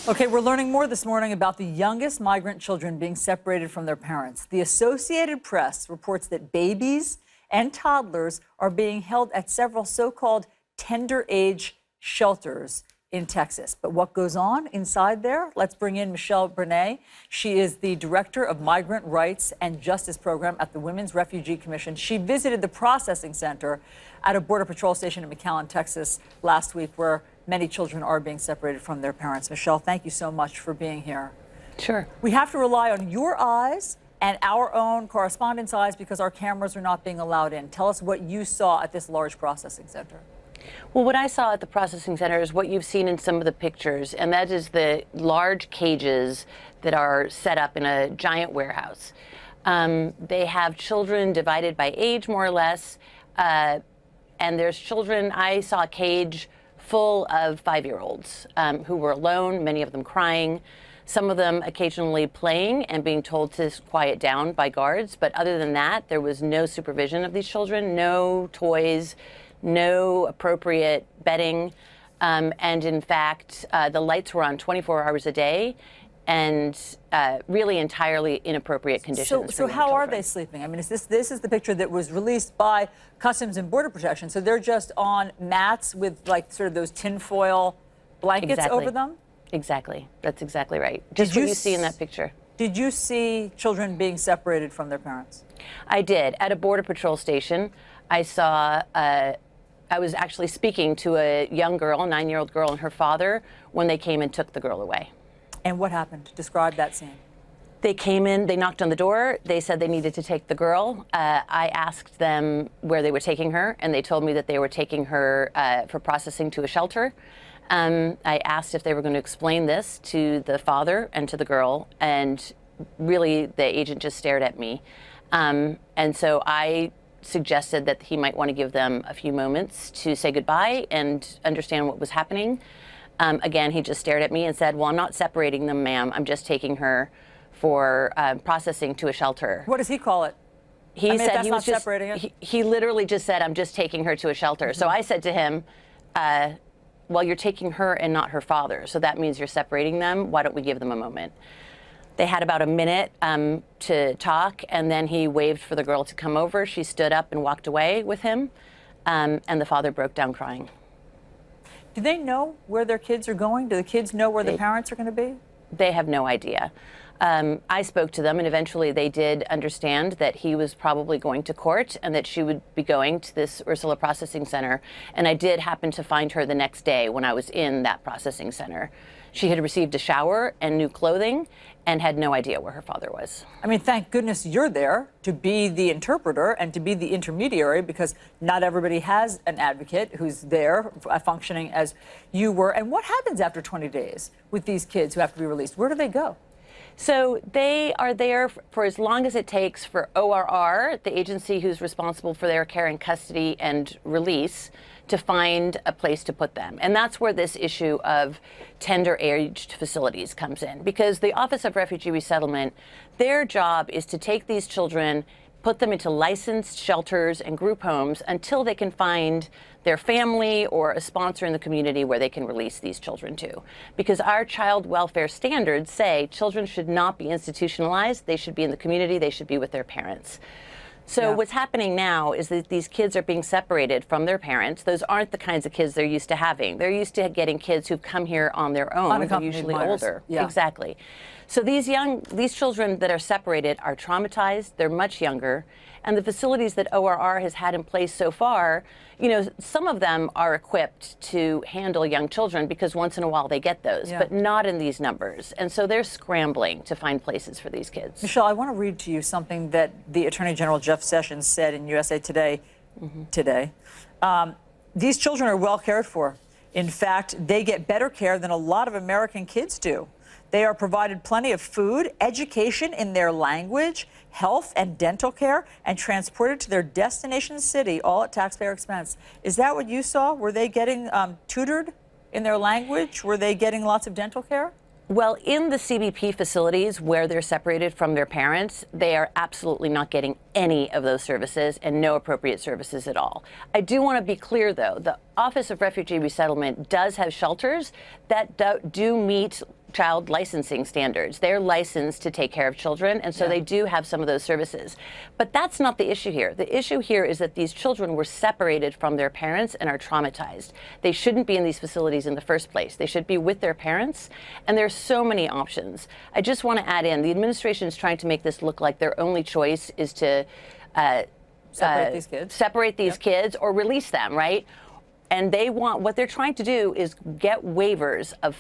Okay, we're learning more this morning about the youngest migrant children being separated from their parents. The Associated Press reports that babies and toddlers are being held at several so-called tender age shelters in Texas. But what goes on inside there? Let's bring in Michelle Brané. She is the director of Migrant Rights and Justice Program at the Women's Refugee Commission. She visited the processing center at a Border Patrol station in McAllen, Texas last week, where many children are being separated from their parents. Michelle, thank you so much for being here. Sure. We have to rely on your eyes and our own correspondents' eyes because our cameras are not being allowed in. Tell us what you saw at this large processing center. Well, what I saw at the processing center is what you've seen in some of the pictures, and that is the large cages that are set up in a giant warehouse. They have children divided by age, more or less, and there's children. I saw a cage full of 5-year-olds who were alone, many of them crying, some of them occasionally playing and being told to quiet down by guards. But other than that, there was no supervision of these children, no toys, no appropriate bedding. And in fact, the lights were on 24 hours a day and really entirely inappropriate conditions. So how are they sleeping? I mean, this is the picture that was released by Customs and Border Protection. So they're just on mats with like sort of those tinfoil blankets over them? Exactly. That's exactly right. Just what you see in that picture. Did you see children being separated from their parents? I did. At a Border Patrol station, I saw, I was actually speaking to a young girl, a 9-year-old girl, and her father when they came and took the girl away. And what happened? Describe that scene. They came in, they knocked on the door, they said they needed to take the girl. I asked them where they were taking her, and they told me that they were taking her for processing to a shelter. I asked if they were going to explain this to the father and to the girl, and really the agent just stared at me. And so I suggested that he might want to give them a few moments to say goodbye and understand what was happening. Again, he just stared at me and said, well, I'm not separating them, ma'am. I'm just taking her for processing to a shelter. What does he call it? He said he was just separating it. He literally just said, I'm just taking her to a shelter. So I said to him, well, you're taking her and not her father. So that means you're separating them. Why don't we give them a moment? They had about a minute to talk, and then he waved for the girl to come over. She stood up and walked away with him, and the father broke down crying. Do they know where their kids are going? Do the kids know where the parents are going to be? They have no idea. I spoke to them, and eventually they did understand that he was probably going to court and that she would be going to this Ursula processing center. And I did happen to find her the next day when I was in that processing center. She had received a shower and new clothing and had no idea where her father was. I mean, thank goodness you're there to be the interpreter and to be the intermediary, because not everybody has an advocate who's there functioning as you were. And what happens after 20 days with these kids who have to be released? Where do they go? So they are there for as long as it takes for ORR, the agency who's responsible for their care and custody and release, to find a place to put them. And that's where this issue of tender-aged facilities comes in, because the Office of Refugee Resettlement, their job is to take these children, put them into licensed shelters and group homes until they can find their family or a sponsor in the community where they can release these children to. Because our child welfare standards say children should not be institutionalized, they should be in the community, they should be with their parents. So what's happening now is that these kids are being separated from their parents. Those aren't the kinds of kids they're used to having. They're used to getting kids who've come here on their own. They're usually older. Yeah. Exactly. So these children that are separated are traumatized. They're much younger. And the facilities that ORR has had in place so far, you know, some of them are equipped to handle young children because once in a while they get those, but not in these numbers. And so they're scrambling to find places for these kids. Michelle, I want to read to you something that the Attorney General Jeff Sessions said in USA Today today. These children are well cared for. In fact, they get better care than a lot of American kids do. They are provided plenty of food, education in their language, health and dental care, and transported to their destination city, all at taxpayer expense. Is that what you saw? Were they getting tutored in their language? Were they getting lots of dental care? Well, in the CBP facilities where they're separated from their parents, they are absolutely not getting any of those services and no appropriate services at all. I do want to be clear, though. The Office of Refugee Resettlement does have shelters that do meet child licensing standards. They're licensed to take care of children, and so they do have some of those services. But that's not the issue here. The issue here is that these children were separated from their parents and are traumatized. They shouldn't be in these facilities in the first place. They should be with their parents, and there's so many options. I just want to add in, the administration is trying to make this look like their only choice is to separate these kids or release them, right? And what they're trying to do is get waivers of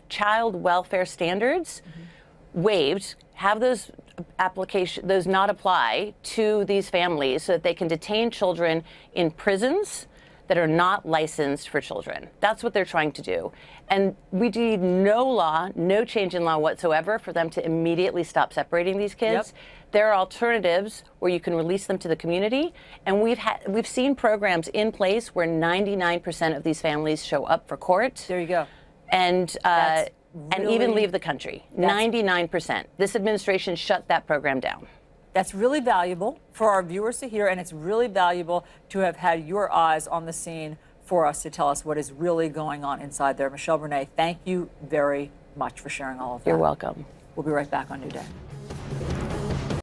child welfare standards waived, have those not apply to these families so that they can detain children in prisons that are not licensed for children. That's what they're trying to do. And we need no change in law whatsoever for them to immediately stop separating these kids. There are alternatives where you can release them to the community. And we've seen programs in place where 99% of these families show up for court. There you go. And even leave the country. 99%. This administration shut that program down. That's really valuable for our viewers to hear, and it's really valuable to have had your eyes on the scene for us to tell us what is really going on inside there. Michelle Brané, thank you very much for sharing all of that. You're welcome. We'll be right back on New Day.